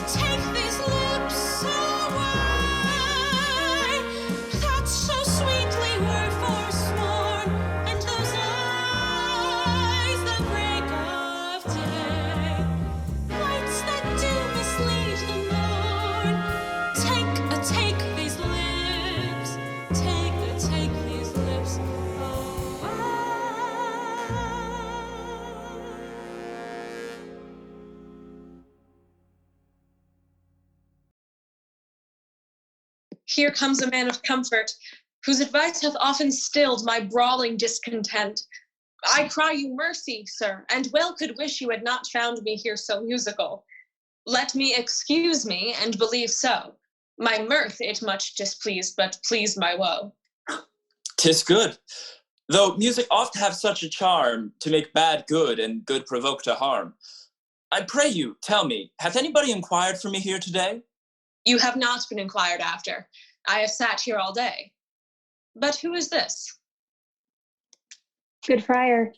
take these lips away that so sweetly were forsworn, and those eyes that break of day, lights that do mislead the morn. Take these lips, take these lips away. Here comes a man of comfort, whose advice hath often stilled my brawling discontent. I cry you mercy, sir, and well could wish you had not found me here so musical. Let me excuse me, and believe so. My mirth it much displeased, but pleased my woe. 'Tis good, though music oft have such a charm to make bad good and good provoke to harm. I pray you, tell me, hath anybody inquired for me here today? You have not been inquired after. I have sat here all day. But who is this? Good friar.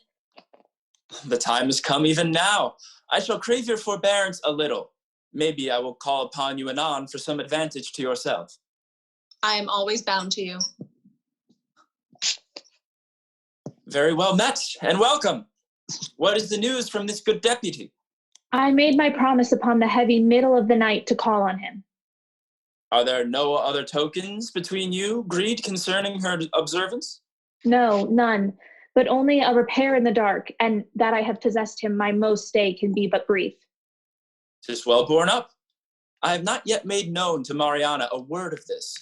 The time has come even now. I shall crave your forbearance a little. Maybe I will call upon you anon for some advantage to yourself. I am always bound to you. Very well met, and welcome. What is the news from this good deputy? I made my promise upon the heavy middle of the night to call on him. Are there no other tokens between you agreed concerning her observance? No, none, but only a repair in the dark, and that I have possessed him my most stay can be but brief. 'Tis well borne up. I have not yet made known to Mariana a word of this.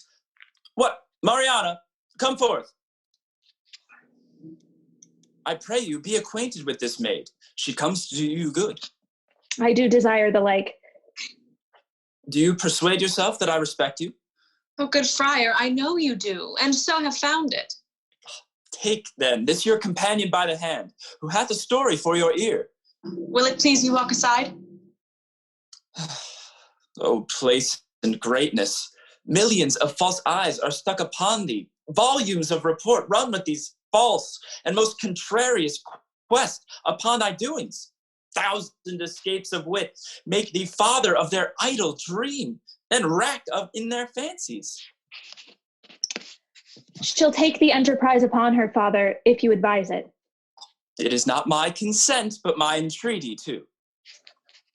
What, Mariana, come forth. I pray you be acquainted with this maid. She comes to do you good. I do desire the like. Do you persuade yourself that I respect you? Oh, good friar, I know you do, and so have found it. Take, then, this your companion by the hand, who hath a story for your ear. Will it please you walk aside? Oh, place and greatness. Millions of false eyes are stuck upon thee. Volumes of report run with these false and most contrarious quest upon thy doings. 1,000 escapes of wit make thee father of their idle dream, and rack in their fancies. She'll take the enterprise upon her, father, if you advise it. It is not my consent, but my entreaty too.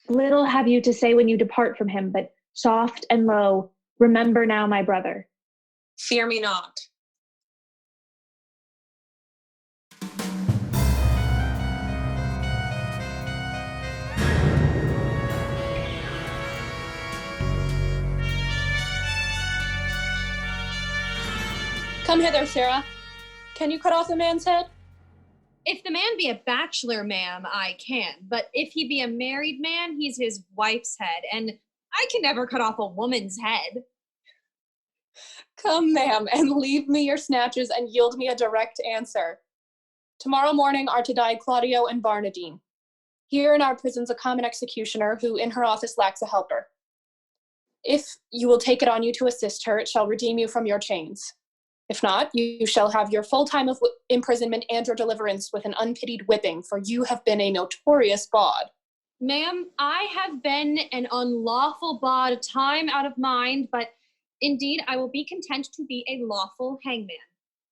Little have you to say when you depart from him, but soft and low, remember now my brother. Fear me not. Come hither, Sarah. Can you cut off the man's head? If the man be a bachelor, ma'am, I can. But if he be a married man, he's his wife's head. And I can never cut off a woman's head. Come, ma'am, and leave me your snatches and yield me a direct answer. Tomorrow morning are to die Claudio and Barnardine. Here in our prison's a common executioner who in her office lacks a helper. If you will take it on you to assist her, it shall redeem you from your chains. If not, you shall have your full time of imprisonment and your deliverance with an unpitied whipping, for you have been a notorious bawd. Ma'am, I have been an unlawful bawd time out of mind, but indeed I will be content to be a lawful hangman.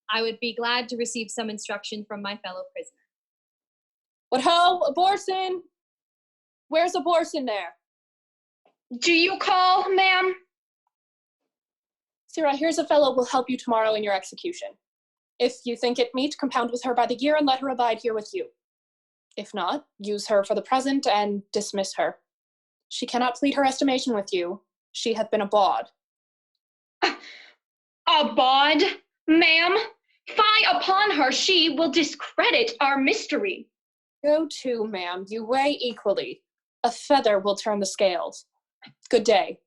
I would be glad to receive some instruction from my fellow prisoner. What ho, abortion? Where's abortion there? Do you call, ma'am? Sarah, here's a fellow will help you tomorrow in your execution. If you think it meet, compound with her by the year and let her abide here with you. If not, use her for the present and dismiss her. She cannot plead her estimation with you. She hath been a bawd. A bawd, ma'am? Fie upon her, she will discredit our mystery. Go to, ma'am, you weigh equally. A feather will turn the scales. Good day.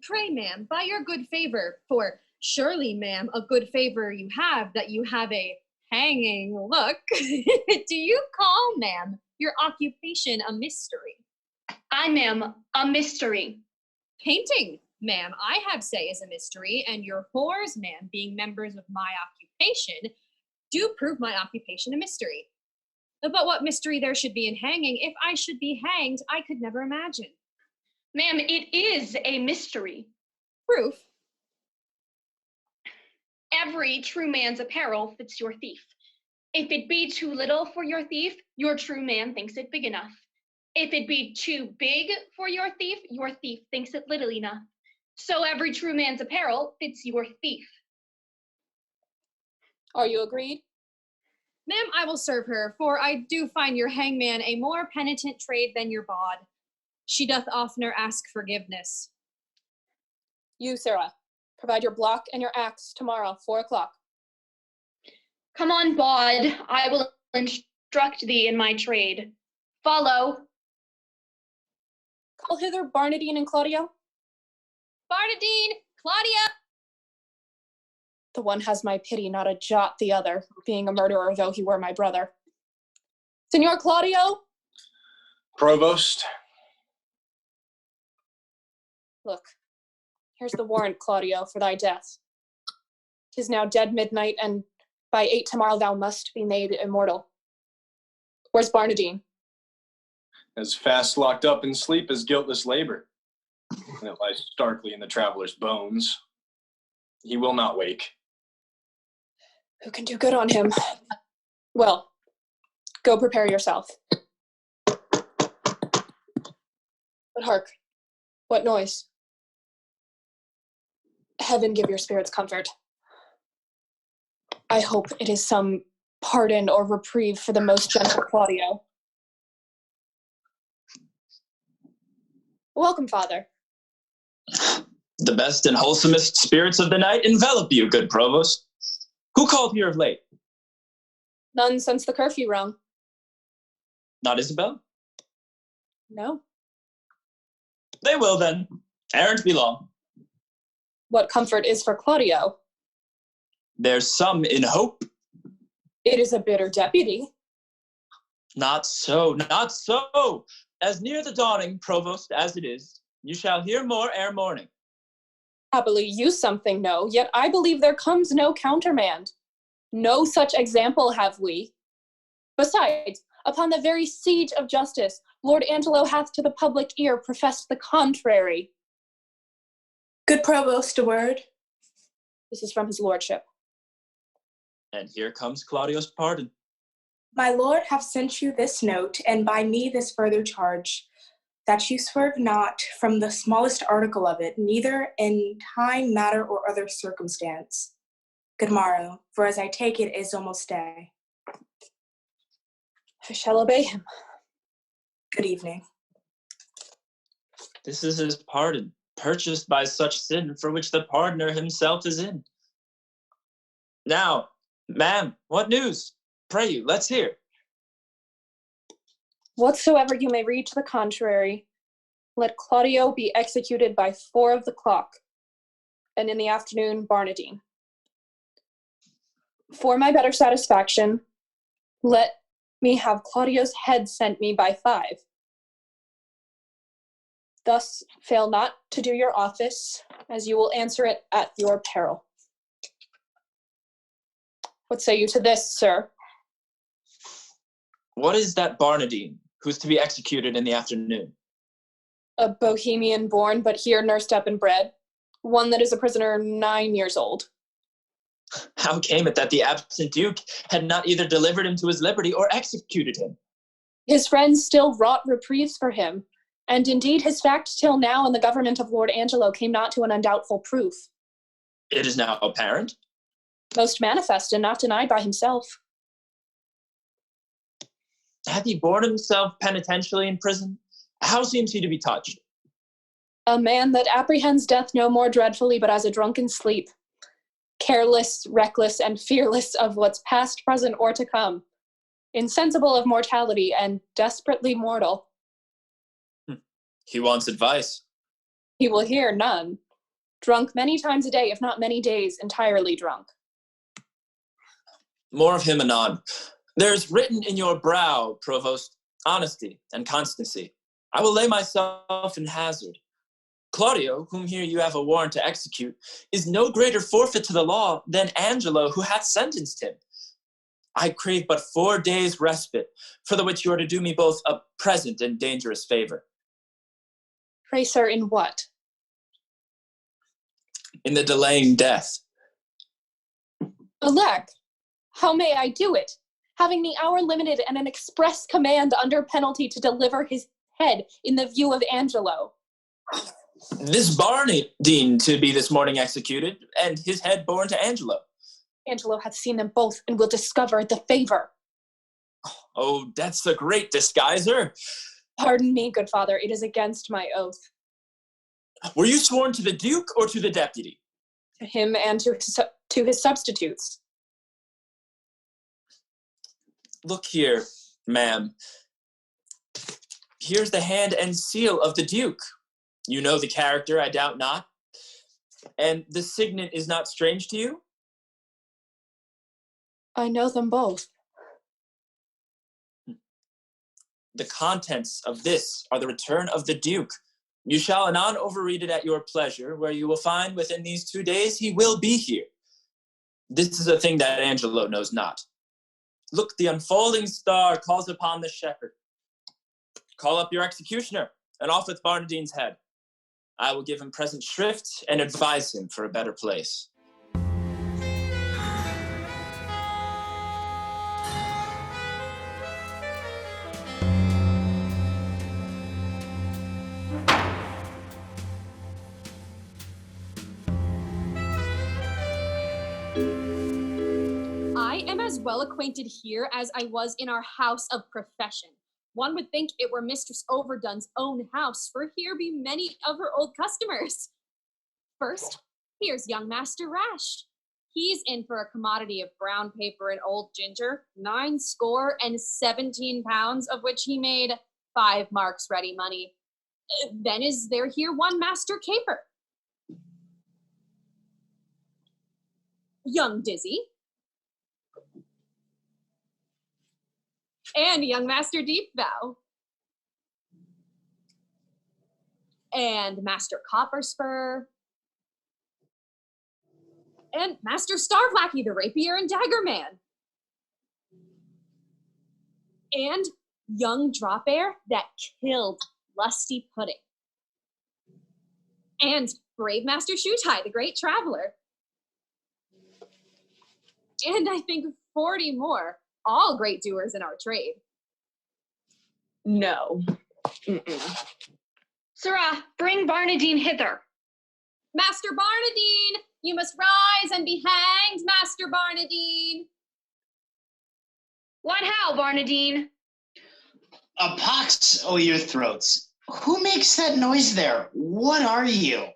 Pray, ma'am, by your good favor, for surely, ma'am, a good favor you have that you have a hanging look. Do you call, ma'am, your occupation a mystery? I, ma'am, a mystery. Painting, ma'am, I have say is a mystery, and your whores, ma'am, being members of my occupation, do prove my occupation a mystery. But what mystery there should be in hanging, if I should be hanged, I could never imagine. Ma'am, it is a mystery. Proof. Every true man's apparel fits your thief. If it be too little for your thief, your true man thinks it big enough. If it be too big for your thief thinks it little enough. So every true man's apparel fits your thief. Are you agreed? Ma'am, I will serve her, for I do find your hangman a more penitent trade than your bawd. She doth oftener ask forgiveness. You, Sarah, provide your block and your axe tomorrow, 4 o'clock. Come on, bawd, I will instruct thee in my trade. Follow. Call hither Barnardine and Claudio. Barnardine! Claudia! The one has my pity, not a jot the other, being a murderer though he were my brother. Signor Claudio? Provost. Look, here's the warrant, Claudio, for thy death. 'Tis now dead midnight, and by 8 tomorrow thou must be made immortal. Where's Barnardine? As fast locked up in sleep as guiltless labor. And it lies starkly in the traveler's bones. He will not wake. Who can do good on him? Well, go prepare yourself. But hark, what noise? Heaven give your spirits comfort. I hope it is some pardon or reprieve for the most gentle Claudio. Welcome, Father. The best and wholesomest spirits of the night envelop you, good provost. Who called here of late? None since the curfew rung. Not Isabel? No. They will then. Errant be long. What comfort is for Claudio? There's some in hope. It is a bitter deputy. Not so, not so. As near the dawning, provost, as it is, you shall hear more ere morning. Happily you something know, yet I believe there comes no countermand. No such example have we. Besides, upon the very siege of justice, Lord Angelo hath to the public ear professed the contrary. Good provost, a word. This is from his lordship. And here comes Claudio's pardon. My lord hath sent you this note, and by me this further charge, that you swerve not from the smallest article of it, neither in time, matter, or other circumstance. Good morrow, for as I take it is almost day. I shall obey him. Good evening. This is his pardon, purchased by such sin for which the pardoner himself is in. Now, ma'am, what news? Pray you, let's hear. Whatsoever you may read to the contrary, let Claudio be executed by 4 of the clock, and in the afternoon, Barnardine. For my better satisfaction, let me have Claudio's head sent me by 5. Thus fail not to do your office, as you will answer it at your peril. What say you to this, sir? What is that Barnardine, who's to be executed in the afternoon? A Bohemian born, but here nursed up and bred. One that is a prisoner 9 years old. How came it that the absent duke had not either delivered him to his liberty or executed him? His friends still wrought reprieves for him, and indeed his fact till now in the government of Lord Angelo came not to an undoubtful proof. It is now apparent. Most manifest and not denied by himself. Hath he borne himself penitentially in prison? How seems he to be touched? A man that apprehends death no more dreadfully but as a drunken sleep. Careless, reckless, and fearless of what's past, present, or to come. Insensible of mortality and desperately mortal. He wants advice. He will hear none. Drunk many times a day, if not many days, entirely drunk. More of him anon. There's written in your brow, provost, honesty and constancy. I will lay myself in hazard. Claudio, whom here you have a warrant to execute, is no greater forfeit to the law than Angelo, who hath sentenced him. I crave but 4 days' respite, for the which you are to do me both a present and dangerous favor. Pray, sir, in what? In the delaying death. Alack, how may I do it? Having the hour limited and an express command under penalty to deliver his head in the view of Angelo. This Barnardine to be this morning executed, and his head borne to Angelo. Angelo hath seen them both and will discover the favor. Oh, that's a great disguiser. Pardon me, good father, it is against my oath. Were you sworn to the Duke or to the deputy? To him and to his substitutes. Look here, ma'am. Here's the hand and seal of the Duke. You know the character, I doubt not. And the signet is not strange to you? I know them both. The contents of this are the return of the Duke. You shall anon overread it at your pleasure, where you will find within these 2 days he will be here. This is a thing that Angelo knows not. Look, the unfolding star calls upon the shepherd. Call up your executioner, and off with Barnardine's head. I will give him present shrift and advise him for a better place. I am as well acquainted here as I was in our house of profession. One would think it were Mistress Overdone's own house, for here be many of her old customers. First, here's young Master Rash. He's in for a commodity of brown paper and old ginger, 69 pounds, of which he made 5 marks ready money. Then is there here one Master Caper. Young Dizzy. And young Master Deepbow. And Master Copperspur. And Master Starvlackey, the rapier and dagger man. And young Drop Air that killed Lusty Pudding. And brave Master Shoetie, the great traveler. And I think 40 more. All great doers in our trade. No. Sirrah, bring Barnardine hither. Master Barnardine, you must rise and be hanged, Master Barnardine. What how, Barnardine? A pox o' your throats. Who makes that noise there? What are you?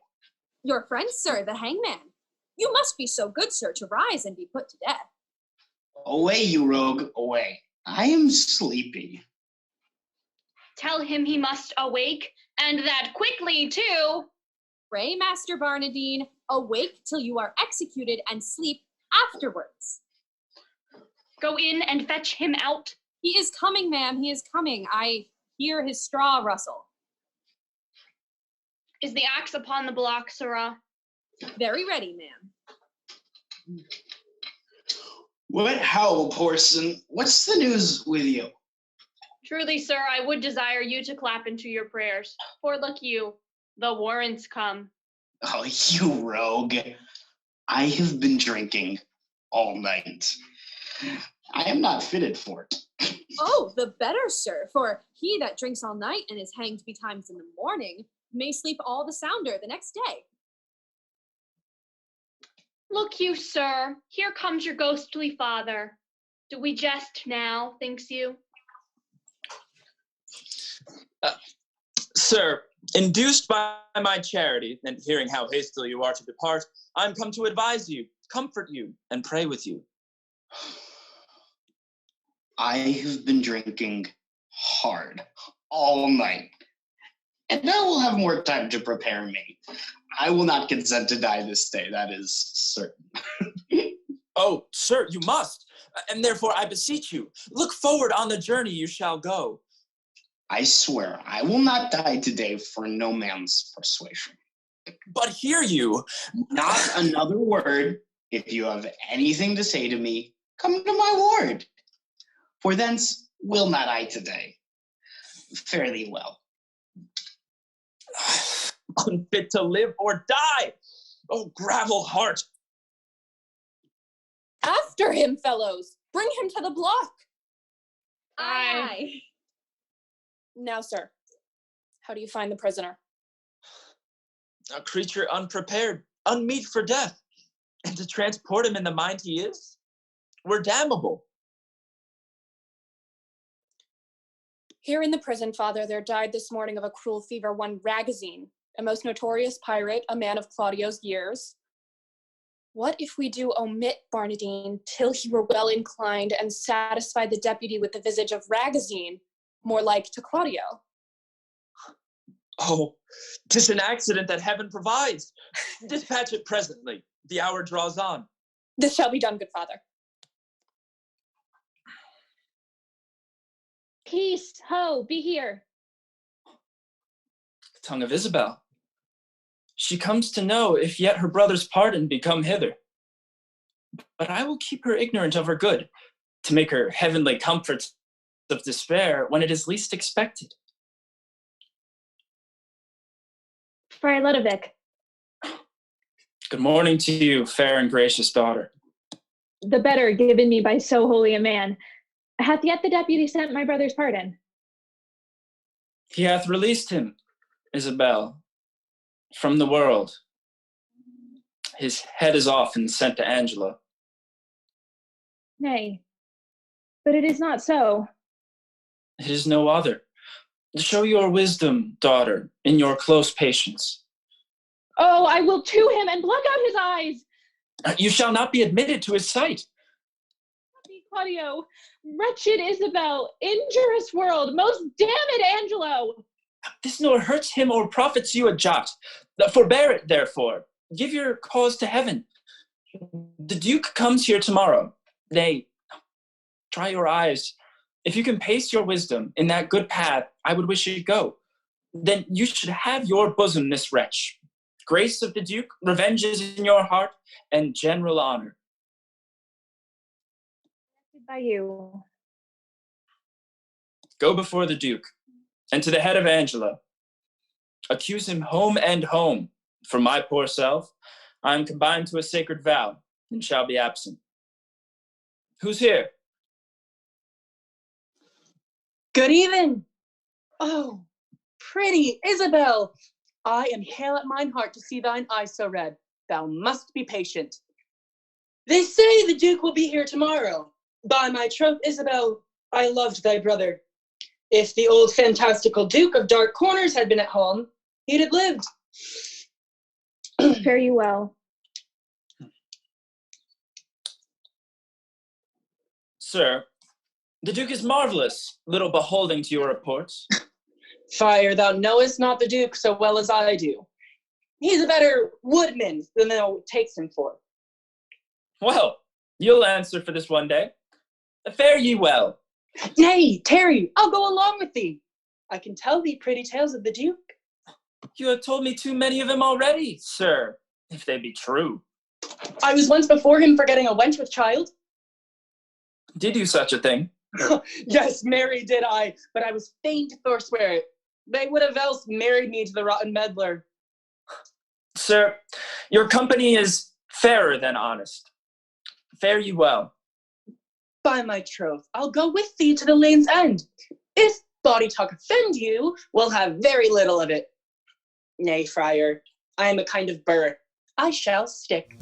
Your friend, sir, the hangman. You must be so good, sir, to rise and be put to death. Away, you rogue, away. I am sleepy. Tell him he must awake, and that quickly, too. Pray, Master Barnardine, awake till you are executed and sleep afterwards. Go in and fetch him out. He is coming, ma'am, he is coming. I hear his straw rustle. Is the axe upon the block, sirrah? Very ready, ma'am. What how, Porson? What's the news with you? Truly, sir, I would desire you to clap into your prayers. For look you, the warrants come. Oh, you rogue. I have been drinking all night. I am not fitted for it. Oh, the better, sir, for he that drinks all night and is hanged betimes in the morning may sleep all the sounder the next day. Look you, sir, here comes your ghostly father. Do we jest now, thinks you? Sir, induced by my charity, and hearing how hastily you are to depart, I am come to advise you, comfort you, and pray with you. I have been drinking hard all night, and I will have more time to prepare me. I will not consent to die this day, that is certain. Oh, sir, you must, and therefore I beseech you, look forward on the journey you shall go. I swear, I will not die today for no man's persuasion. But hear you. Not another word. If you have anything to say to me, come to my ward. For thence will not I today. Fare thee well. Unfit to live or die. Oh, gravel heart. After him, fellows! Bring him to the block! Aye. Now, sir, how do you find the prisoner? A creature unprepared, unmeet for death. And to transport him in the mind he is, were damnable. Here in the prison, Father, there died this morning of a cruel fever one Ragozine, a most notorious pirate, a man of Claudio's years. What if we do omit Barnardine till he were well inclined and satisfy the deputy with the visage of Ragozine, more like to Claudio? Oh, 'tis an accident that heaven provides. Dispatch it presently. The hour draws on. This shall be done, good father. Peace, ho, be here. Tongue of Isabel. She comes to know if yet her brother's pardon be come hither. But I will keep her ignorant of her good, to make her heavenly comforts of despair when it is least expected. Friar Ludovic, Good morning to you, fair and gracious daughter. the better given me by so holy a man. Hath yet the deputy sent my brother's pardon? He hath released him, Isabel, from the world. His head is off and sent to Angela. Nay, but it is not so. It is no other. Show your wisdom, daughter, in your close patience. Oh, I will to him and pluck out his eyes. You shall not be admitted to his sight. Happy Claudio, wretched Isabel, injurious world, most damned Angelo. This nor hurts him or profits you a jot. Forbear it, therefore. Give your cause to heaven. The Duke comes here tomorrow. Nay, try your eyes. If you can pace your wisdom in that good path, I would wish it go. Then you should have your bosom this wretch. Grace of the Duke, revenge is in your heart, and general honor. By you. Go before the Duke, and to the head of Angela. Accuse him home and home. For my poor self, I am combined to a sacred vow, and shall be absent. Who's here? Good even. Oh, pretty Isabel, I am hale at mine heart to see thine eyes so red. Thou must be patient. They say the Duke will be here tomorrow. By my troth, Isabel, I loved thy brother. If the old fantastical Duke of Dark Corners had been at home, he'd have lived. Fare you well. Sir, the Duke is marvelous, little beholding to your reports. Fire, thou knowest not the Duke so well as I do. He's a better woodman than thou takes him for. Well, you'll answer for this one day. Fare ye well. Nay, tarry, I'll go along with thee. I can tell thee pretty tales of the Duke. You have told me too many of them already, sir, if they be true. I was once before him for getting a wench with child. Did you such a thing? Yes, marry did I, but I was fain to forswear it. They would have else married me to the rotten meddler. Sir, your company is fairer than honest. Fare you well. By my troth, I'll go with thee to the lane's end. If body talk offend you, we'll have very little of it. Nay, friar, I am a kind of burr. I shall stick.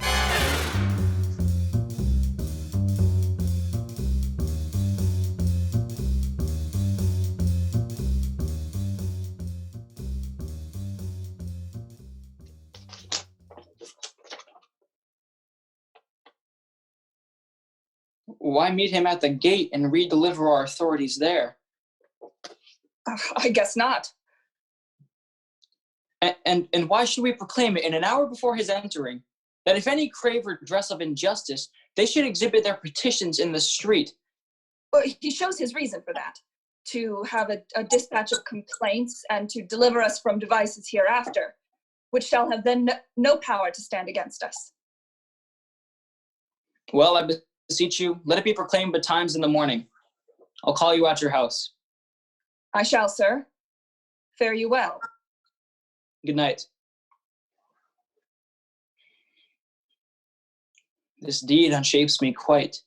Why meet him at the gate and redeliver our authorities there? I guess not. And why should we proclaim it in an hour before his entering, that if any crave redress of injustice, they should exhibit their petitions in the street? Well, he shows his reason for that, to have a dispatch of complaints and to deliver us from devices hereafter, which shall have then no power to stand against us. Well, I beseech you, let it be proclaimed betimes in the morning. I'll call you at your house. I shall, sir. Fare you well. Good night. This deed unshapes me quite,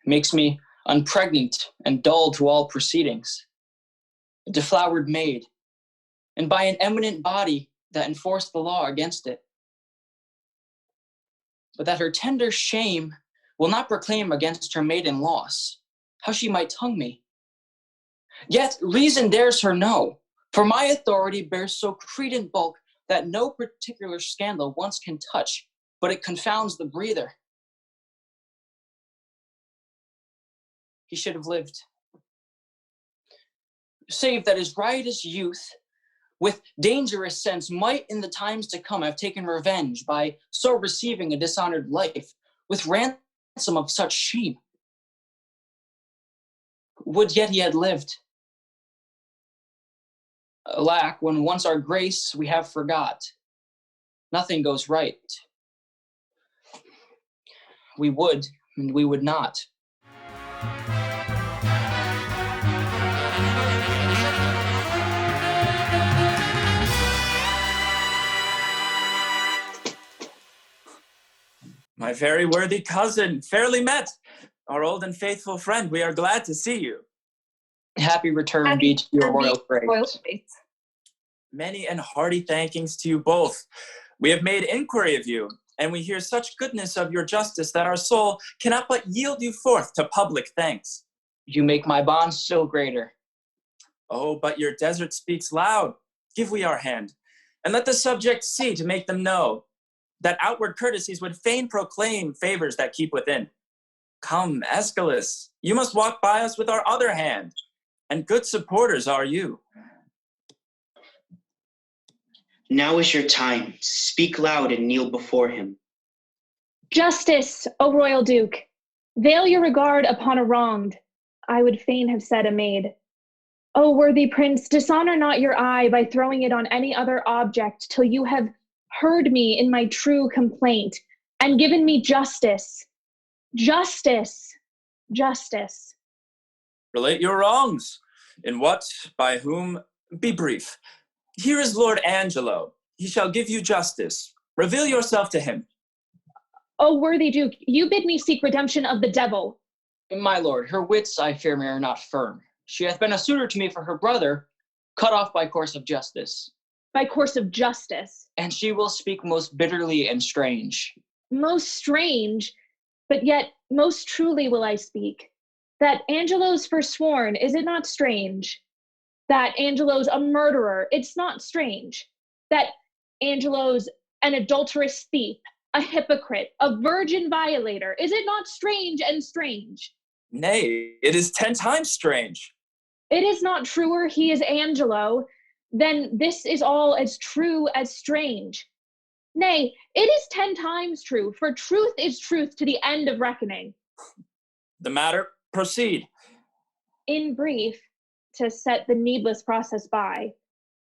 makes me unpregnant and dull to all proceedings, a deflowered maid, and by an eminent body that enforced the law against it. But that her tender shame will not proclaim against her maiden loss, how she might tongue me. Yet reason dares her no, for my authority bears so credent bulk that no particular scandal once can touch, but it confounds the breather. He should have lived. Save that his riotous youth, with dangerous sense, might in the times to come have taken revenge by so receiving a dishonored life, with ransom of such shame. Would yet he had lived. Alack, when once our grace we have forgot, nothing goes right. We would, and we would not. My very worthy cousin, fairly met. Our old and faithful friend, we are glad to see you. Happy return be to your royal grace. Many and hearty thankings to you both. We have made inquiry of you, and we hear such goodness of your justice that our soul cannot but yield you forth to public thanks. You make my bond still greater. Oh, but your desert speaks loud. Give we our hand, and let the subjects see to make them know that outward courtesies would fain proclaim favors that keep within. Come, Aeschylus, you must walk by us with our other hand, and good supporters are you. Now is your time. Speak loud and kneel before him. Justice, O royal duke, veil your regard upon a wronged, I would fain have said a maid. O worthy prince, dishonor not your eye by throwing it on any other object till you have heard me in my true complaint and given me justice. Justice, justice. Relate your wrongs. In what, by whom, be brief. Here is Lord Angelo. He shall give you justice. Reveal yourself to him. O worthy duke, you bid me seek redemption of the devil. My lord, her wits, I fear me, are not firm. She hath been a suitor to me for her brother, cut off by course of justice. By course of justice. And she will speak most bitterly and strange. Most strange, but yet most truly will I speak. That Angelo's forsworn, is it not strange? That Angelo's a murderer, it's not strange. That Angelo's an adulterous thief, a hypocrite, a virgin violator, is it not strange and strange? Nay, it is 10 times strange. It is not truer he is Angelo, then this is all as true as strange. Nay, it is 10 times true, for truth is truth to the end of reckoning. The matter, proceed. In brief, to set the needless process by,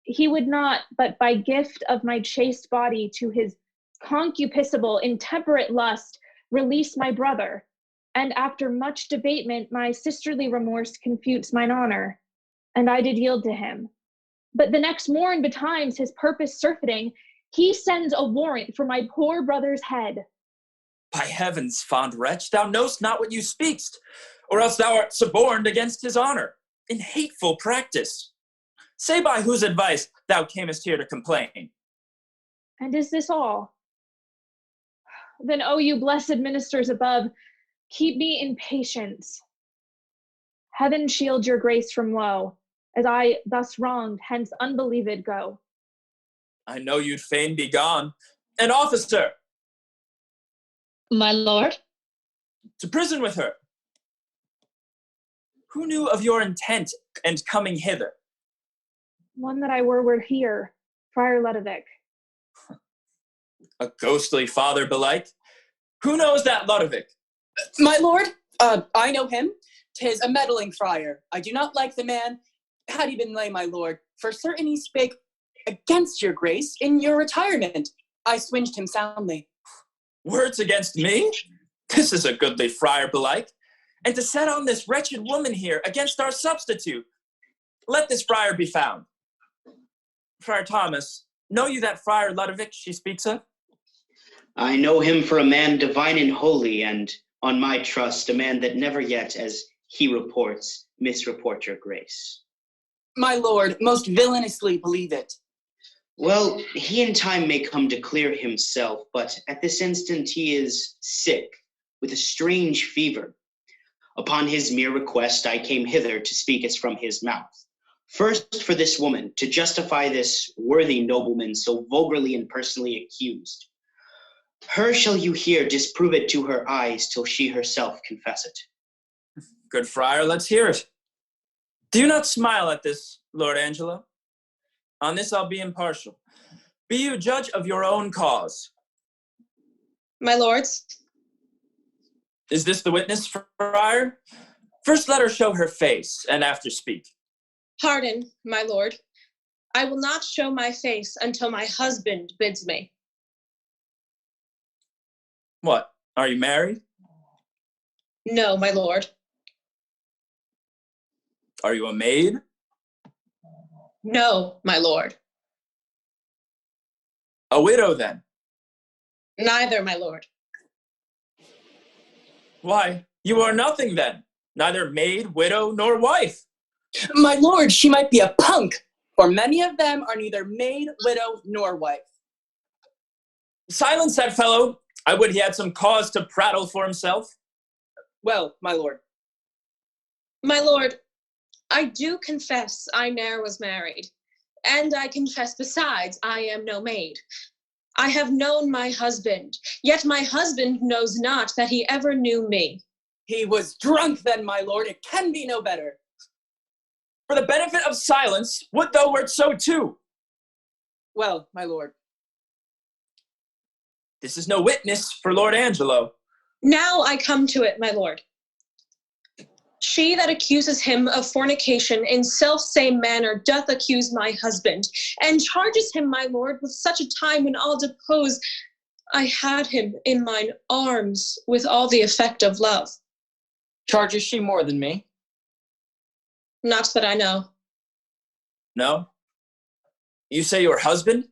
he would not, but by gift of my chaste body to his concupiscible, intemperate lust, release my brother, and after much debatement, my sisterly remorse confutes mine honor, and I did yield to him. But the next morn betimes his purpose surfeiting, he sends a warrant for my poor brother's head. By heavens, fond wretch, thou know'st not what you speak'st, or else thou art suborned against his honor, in hateful practice. Say by whose advice thou camest here to complain. And is this all? Then, O you blessed ministers above, keep me in patience. Heaven shield your grace from woe, as I thus wronged, hence unbelieved go. I know you'd fain be gone. An officer! My lord? To prison with her. Who knew of your intent and coming hither? One that I were here, Friar Ludovic. A ghostly father belike. Who knows that Ludovic? My lord, I know him. 'Tis a meddling friar. I do not like the man. Had he been lay, my lord, for certain he spake against your grace in your retirement. I swinged him soundly. Words against me? This is a goodly friar belike. And to set on this wretched woman here against our substitute. Let this friar be found. Friar Thomas, know you that Friar Ludovic she speaks of? I know him for a man divine and holy, and on my trust, a man that never yet, as he reports, misreport your grace. My lord, most villainously believe it. Well, he in time may come to clear himself, but at this instant he is sick with a strange fever. Upon his mere request, I came hither to speak as from his mouth. First for this woman, to justify this worthy nobleman so vulgarly and personally accused. Her shall you hear disprove it to her eyes till she herself confess it. Good friar, let's hear it. Do you not smile at this, Lord Angelo? On this I'll be impartial. Be you judge of your own cause. My lords, Is this the witness, friar? First let her show her face, and after speak. pardon, my lord. I will not show my face until my husband bids me. What, are you married? No, my lord. Are you a maid? No, my lord. A widow, then? Neither, my lord. Why, you are nothing, then. Neither maid, widow, nor wife. My lord, she might be a punk, for many of them are neither maid, widow, nor wife. Silence that fellow. I would he had some cause to prattle for himself. Well, my lord. My lord, I do confess I ne'er was married, and I confess besides I am no maid. I have known my husband, yet my husband knows not that he ever knew me. He was drunk then, my lord. It can be no better. For the benefit of silence, would thou wert so too. Well, my lord. This is no witness for Lord Angelo. Now I come to it, my lord. She that accuses him of fornication in self-same manner doth accuse my husband, and charges him, my lord, with such a time when I'll depose I had him in mine arms with all the effect of love. Charges she more than me? Not that I know. No? You say your husband?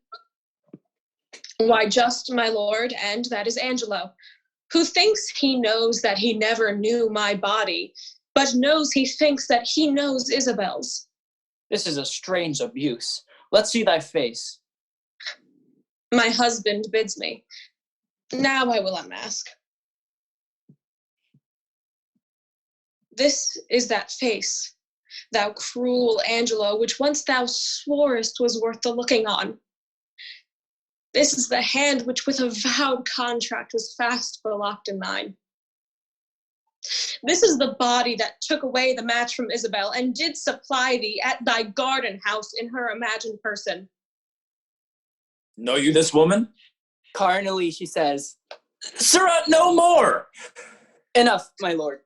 Why, just my lord, and that is Angelo, who thinks he knows that he never knew my body, but knows he thinks that he knows Isabel's. This is a strange abuse. Let's see thy face. My husband bids me. Now I will unmask. This is that face, thou cruel Angelo, which once thou sworest was worth the looking on. This is the hand which with a vowed contract was fast locked in thine. This is the body that took away the match from Isabel and did supply thee at thy garden house in her imagined person. Know you this woman? Carnally, she says. Sirrah, no more! Enough, my lord.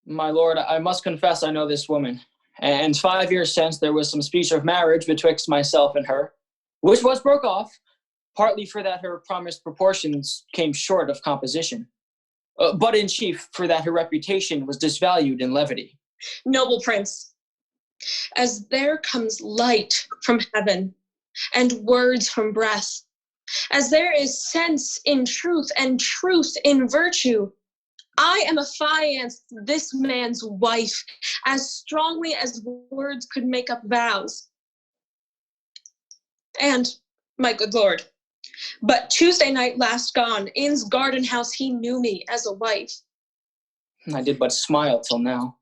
My lord, I must confess I know this woman. And 5 years since there was some speech of marriage betwixt myself and her, which was broke off, partly for that her promised proportions came short of composition, but in chief for that her reputation was disvalued in levity. Noble prince, as there comes light from heaven and words from breath, as there is sense in truth and truth in virtue, I am affianced this man's wife as strongly as words could make up vows. And, my good lord, but Tuesday night last gone, in's garden house he knew me as a wife. I did but smile till now.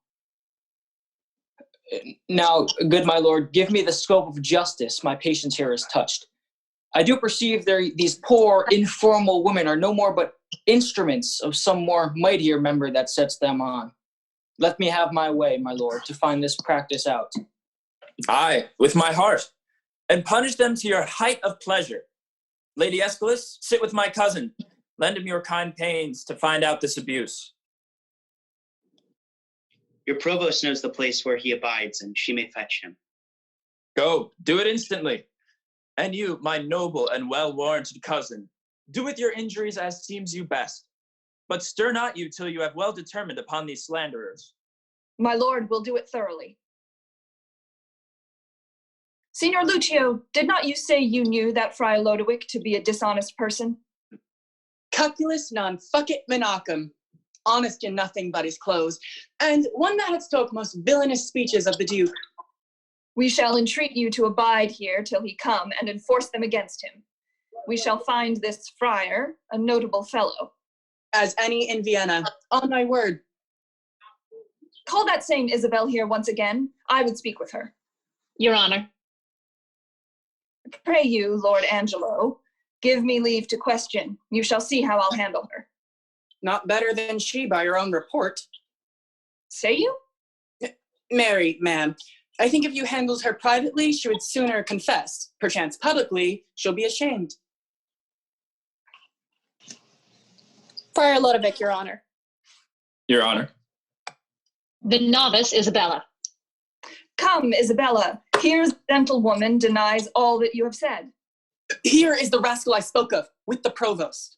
Now, good my lord, give me the scope of justice my patience here is touched. I do perceive these poor, informal women are no more but instruments of some more mightier member that sets them on. Let me have my way, my lord, to find this practice out. Aye, with my heart, and punish them to your height of pleasure. Lady Aeschylus, sit with my cousin. Lend him your kind pains to find out this abuse. Your provost knows the place where he abides, and she may fetch him. Go, do it instantly. And you, my noble and well-warranted cousin, do with your injuries as seems you best. But stir not you till you have well determined upon these slanderers. My lord will do it thoroughly. Signor Lucio, did not you say you knew that Friar Lodowick to be a dishonest person? Cuculus non fucit menacem, honest in nothing but his clothes, and one that had spoke most villainous speeches of the Duke. We shall entreat you to abide here till he come and enforce them against him. We shall find this friar a notable fellow. As any in Vienna, on my word. Call that same Isabel here once again. I would speak with her. Your Honor. Pray you, Lord Angelo, give me leave to question. You shall see how I'll handle her. Not better than she by your own report. Say you? Mary, ma'am, I think if you handled her privately, she would sooner confess. Perchance publicly, she'll be ashamed. Friar Lodowick, Your Honor. Your Honor. The novice Isabella. Come, Isabella. Here's the gentlewoman denies all that you have said. Here is the rascal I spoke of, with the provost.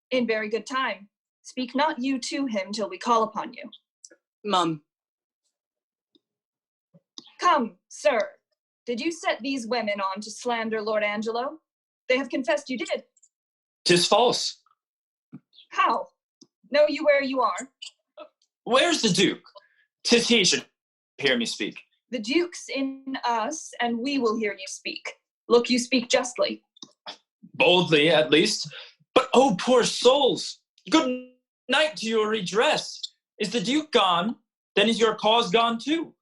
In very good time. Speak not you to him till we call upon you. Mum. Come, sir. Did you set these women on to slander Lord Angelo? They have confessed you did. 'Tis false. How? Know you where you are? Where's the Duke? 'Tis he should hear me speak. The Duke's in us, and we will hear you speak. Look, you speak justly. Boldly, at least. But, oh, poor souls! Good night to your redress. Is the Duke gone? Then is your cause gone too.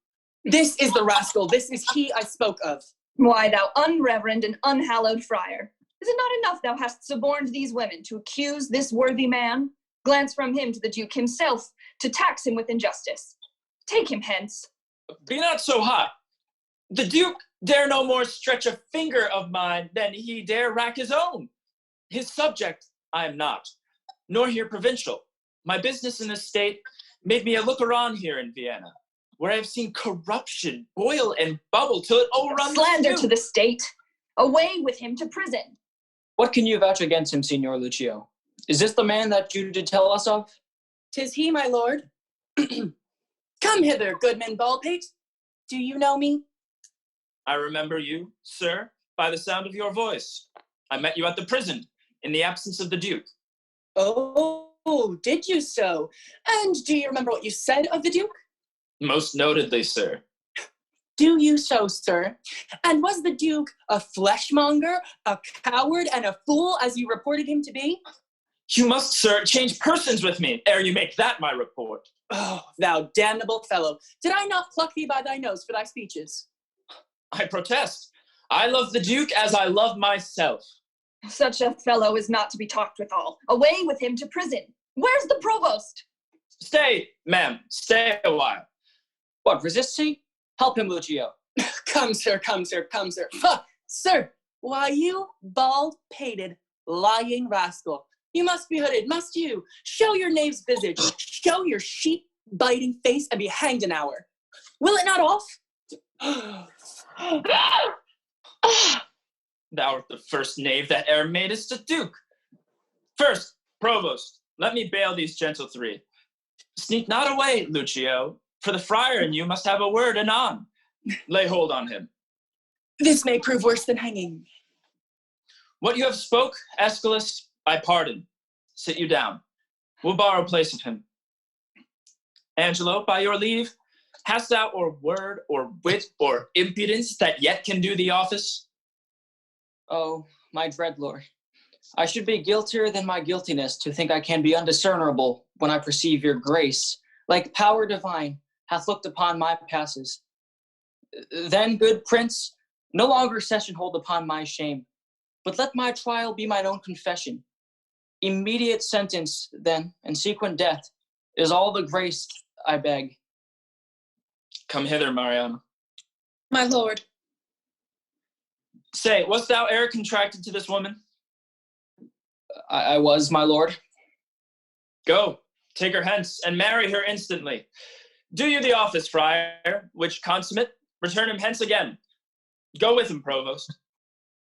This is the rascal. This is he I spoke of. Why, thou unreverend and unhallowed friar, is it not enough thou hast suborned these women to accuse this worthy man? Glance from him to the Duke himself, to tax him with injustice. Take him hence. Be not so hot. The Duke dare no more stretch a finger of mine than he dare rack his own. His subject I am not, nor here provincial. My business in this state made me a looker-on here in Vienna, where I have seen corruption boil and bubble till it overruns Slander to the state. Away with him to prison. What can you vouch against him, Signor Lucio? Is this the man that you did tell us of? 'Tis he, my lord. Come hither, Goodman Baldpate. Do you know me? I remember you, sir, by the sound of your voice. I met you at the prison, in the absence of the Duke. Oh, did you so? And do you remember what you said of the Duke? Most notedly, sir. Do you so, sir? And was the Duke a fleshmonger, a coward, and a fool, as you reported him to be? You must, sir, change persons with me, ere you make that my report. Oh, thou damnable fellow, did I not pluck thee by thy nose for thy speeches? I protest. I love the Duke as I love myself. Such a fellow is not to be talked withal. Away with him to prison. Where's the provost? Stay, ma'am, stay a while. What, resists he? Help him, Lucio. Come, sir, come, sir, come, sir. Ha! Sir, why, you bald-pated, lying rascal. You must be hooded, must you? Show your knave's visage, show your sheep-biting face, and be hanged an hour. Will it not off? Thou art the first knave that e'er madest a Duke. First, provost, let me bail these gentle three. Sneak not away, Lucio, for the friar and you must have a word anon. Lay hold on him. This may prove worse than hanging. What you have spoke, Aeschylus, I pardon. Sit you down. We'll borrow place of him. Angelo, by your leave, hast thou or word or wit or impudence that yet can do the office? Oh, my dread lord, I should be guiltier than my guiltiness to think I can be undiscernible when I perceive your grace, like power divine, hath looked upon my passes. Then, good prince, no longer session hold upon my shame, but let my trial be mine own confession. Immediate sentence, then, and sequent death is all the grace I beg. Come hither, Mariana. My lord. Say, wast thou e'er contracted to this woman? I was, my lord. Go, take her hence, and marry her instantly. Do you the office, friar, which consummate, return him hence again. Go with him, provost.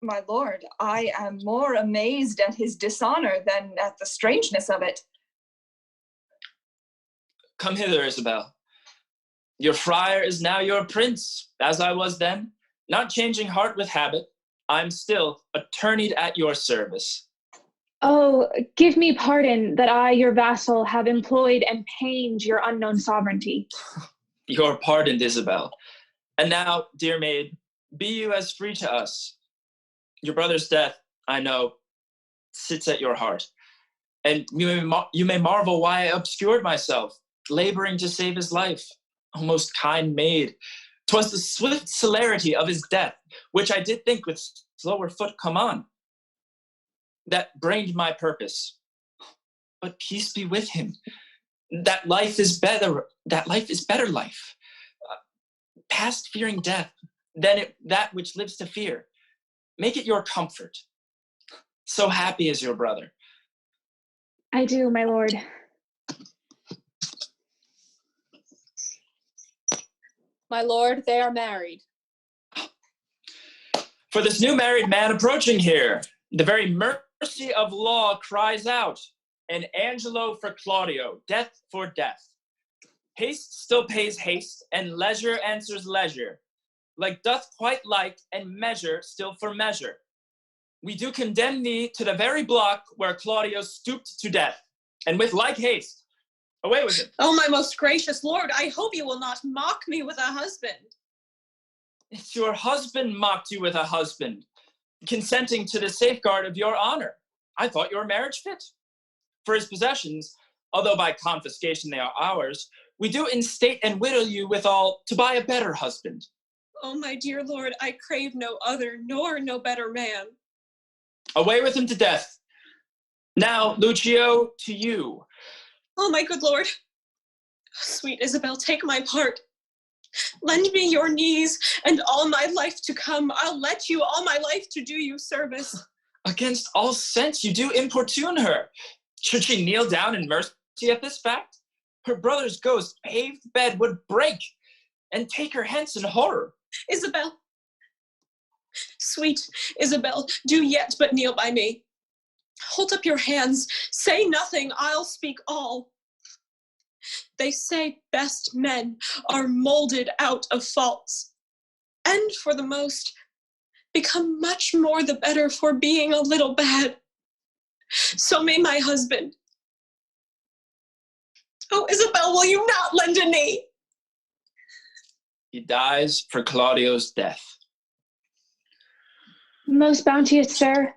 My lord, I am more amazed at his dishonor than at the strangeness of it. Come hither, Isabel. Your friar is now your prince, as I was then, not changing heart with habit, I'm still attorneyed at your service. Oh, give me pardon that I, your vassal, have employed and pained your unknown sovereignty. You're pardoned, Isabel. And now, dear maid, be you as free to us. Your brother's death, I know, sits at your heart. And you may marvel why I obscured myself, laboring to save his life. O most kind maid, 'twas the swift celerity of his death, which I did think with slower foot come on, that brained my purpose. But peace be with him. That life is better life. Past fearing death, than that which lives to fear. Make it your comfort. So happy is your brother. I do, my lord. My lord, they are married. For this new married man approaching here, the very mercy of law cries out, and Angelo for Claudio, death for death. Haste still pays haste, and leisure answers leisure. Like doth quite like, and measure still for measure. We do condemn thee to the very block where Claudio stooped to death, and with like haste, away with it. Oh, my most gracious lord, I hope you will not mock me with a husband. It's your husband mocked you with a husband, consenting to the safeguard of your honor. I thought your marriage fit. For his possessions, although by confiscation they are ours, we do instate and whittle you withal to buy a better husband. Oh, my dear lord, I crave no other, nor no better man. Away with him to death. Now, Lucio, to you. Oh, my good lord. Sweet Isabel, take my part. Lend me your knees, and all my life to come, I'll let you all my life to do you service. Against all sense you do importune her. Should she kneel down in mercy at this fact? Her brother's ghost paved bed would break, and take her hence in horror. Isabel, sweet Isabel, do yet but kneel by me. Hold up your hands, say nothing, I'll speak all. They say best men are molded out of faults, and for the most, become much more the better for being a little bad. So may my husband. Oh, Isabel, will you not lend a knee? He dies for Claudio's death. Most bounteous sir,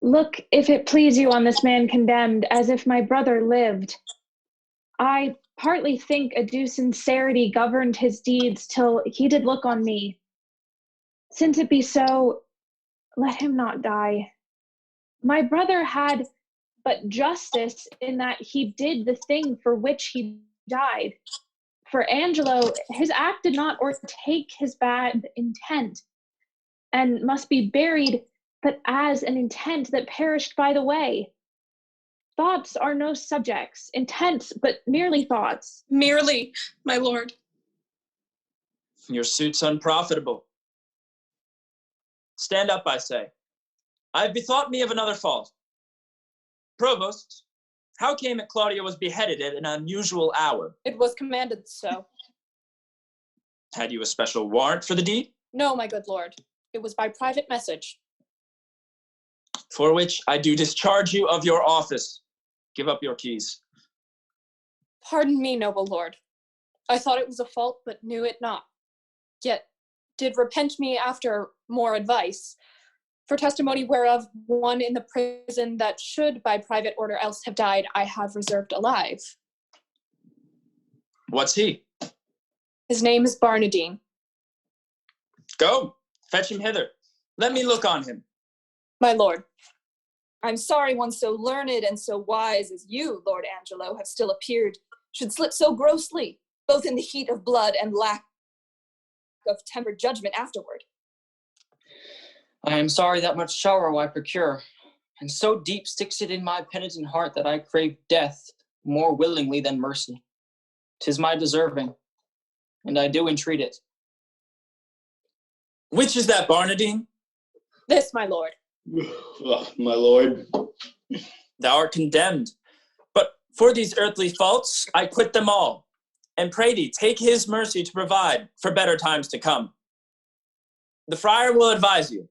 look, if it please you, on this man condemned, as if my brother lived. I partly think a due sincerity governed his deeds till he did look on me. Since it be so, let him not die. My brother had but justice in that he did the thing for which he died. For Angelo, his act did not o'ertake his bad intent, and must be buried, but as an intent that perished by the way. Thoughts are no subjects, intents, but merely thoughts. Merely, my lord. Your suit's unprofitable. Stand up, I say. I have bethought me of another fault. Provost, how came it Claudio was beheaded at an unusual hour? It was commanded so. Had you a special warrant for the deed? No, my good lord. It was by private message. For which I do discharge you of your office. Give up your keys. Pardon me, noble lord. I thought it was a fault, but knew it not. Yet did repent me after more advice, for testimony whereof one in the prison that should by private order else have died, I have reserved alive. What's he? His name is Barnardine. Go, fetch him hither. Let me look on him. My lord. I'm sorry one so learned and so wise as you, Lord Angelo, have still appeared, should slip so grossly, both in the heat of blood and lack of tempered judgment afterward. I am sorry that much sorrow I procure, and so deep sticks it in my penitent heart that I crave death more willingly than mercy. 'Tis my deserving, and I do entreat it. Which is that, Barnardine? This, my lord. My lord. Thou art condemned. But for these earthly faults, I quit them all. And pray thee, take his mercy to provide for better times to come. The friar will advise you.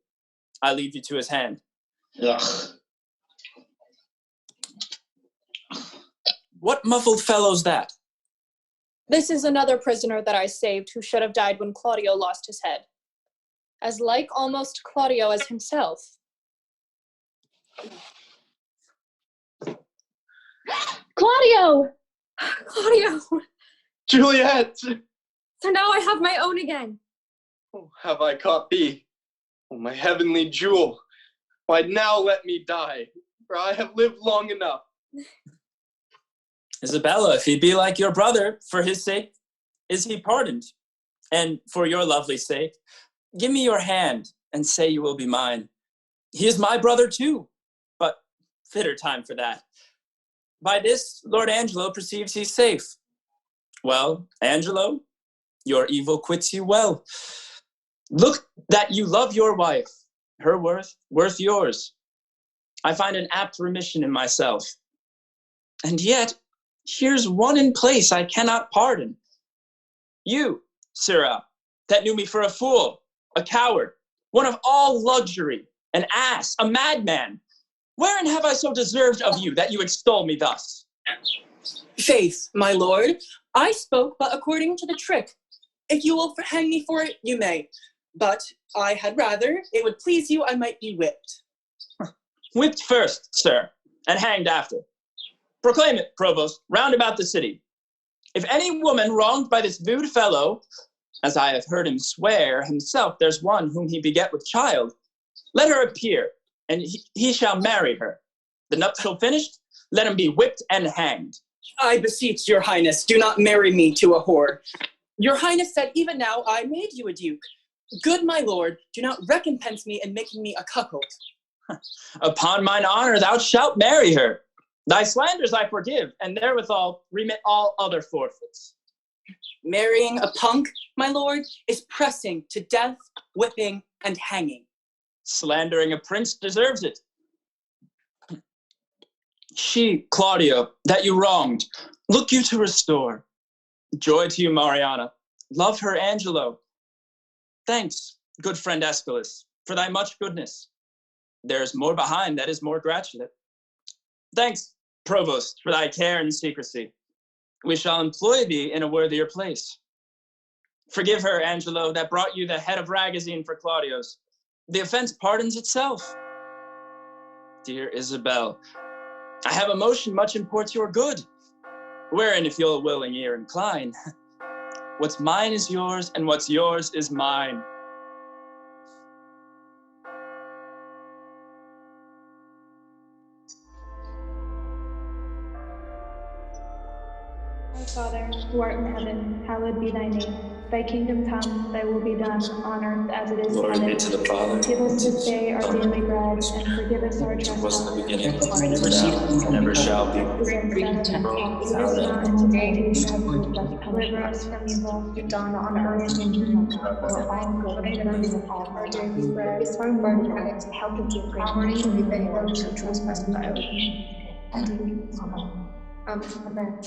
I leave you to his hand. Ugh. What muffled fellow's that? This is another prisoner that I saved who should have died when Claudio lost his head. As like almost Claudio as himself. Claudio! Claudio! Juliet! So now I have my own again. Oh, have I caught thee? Oh, my heavenly jewel. Why now let me die, for I have lived long enough. Isabella, if he be like your brother, for his sake, is he pardoned? And for your lovely sake, give me your hand and say you will be mine. He is my brother too, but fitter time for that. By this, Lord Angelo perceives he's safe. Well, Angelo, your evil quits you well. Look that you love your wife, her worth yours. I find an apt remission in myself. And yet, here's one in place I cannot pardon. You, Sirrah, that knew me for a fool, a coward, one of all luxury, an ass, a madman. Wherein have I so deserved of you that you extol me thus? Faith, my lord, I spoke but according to the trick. If you will hang me for it, you may. But I had rather it would please you I might be whipped. Whipped first, sir, and hanged after. Proclaim it, provost, round about the city. If any woman wronged by this lewd fellow, as I have heard him swear himself there's one whom he beget with child, let her appear, and he shall marry her. The nuptial finished, let him be whipped and hanged. I beseech your highness, do not marry me to a whore. Your highness said even now I made you a duke. Good my lord, do not recompense me in making me a cuckold. Upon mine honor, thou shalt marry her. Thy slanders I forgive, and therewithal remit all other forfeits. Marrying a punk, my lord, is pressing to death, whipping, and hanging. Slandering a prince deserves it. She, Claudio, that you wronged, look you to restore. Joy to you, Mariana. Love her, Angelo. Thanks, good friend Aeschylus, for thy much goodness. There's more behind that is more gratulate. Thanks, provost, for thy care and secrecy. We shall employ thee in a worthier place. Forgive her, Angelo, that brought you the head of Ragozine for Claudio's. The offense pardons itself. Dear Isabel, I have a motion much imports your good, wherein if you'll a willing ear incline, what's mine is yours, and what's yours is mine. Our Father, who art in heaven, hallowed be thy name. Thy kingdom come, thy will be done, on earth as it is in Glory heaven. be to the Father, Give us this day our Son, daily bread, and forgive us our as it was in the trespasses, beginning, as we never now, never shall be. forgive us our trespasses. Lead us not into temptation, but deliver us from evil. Dawn on earth and kingdom, for all good and our daily bread, help us with great and we beg those who trespass by our and Amen.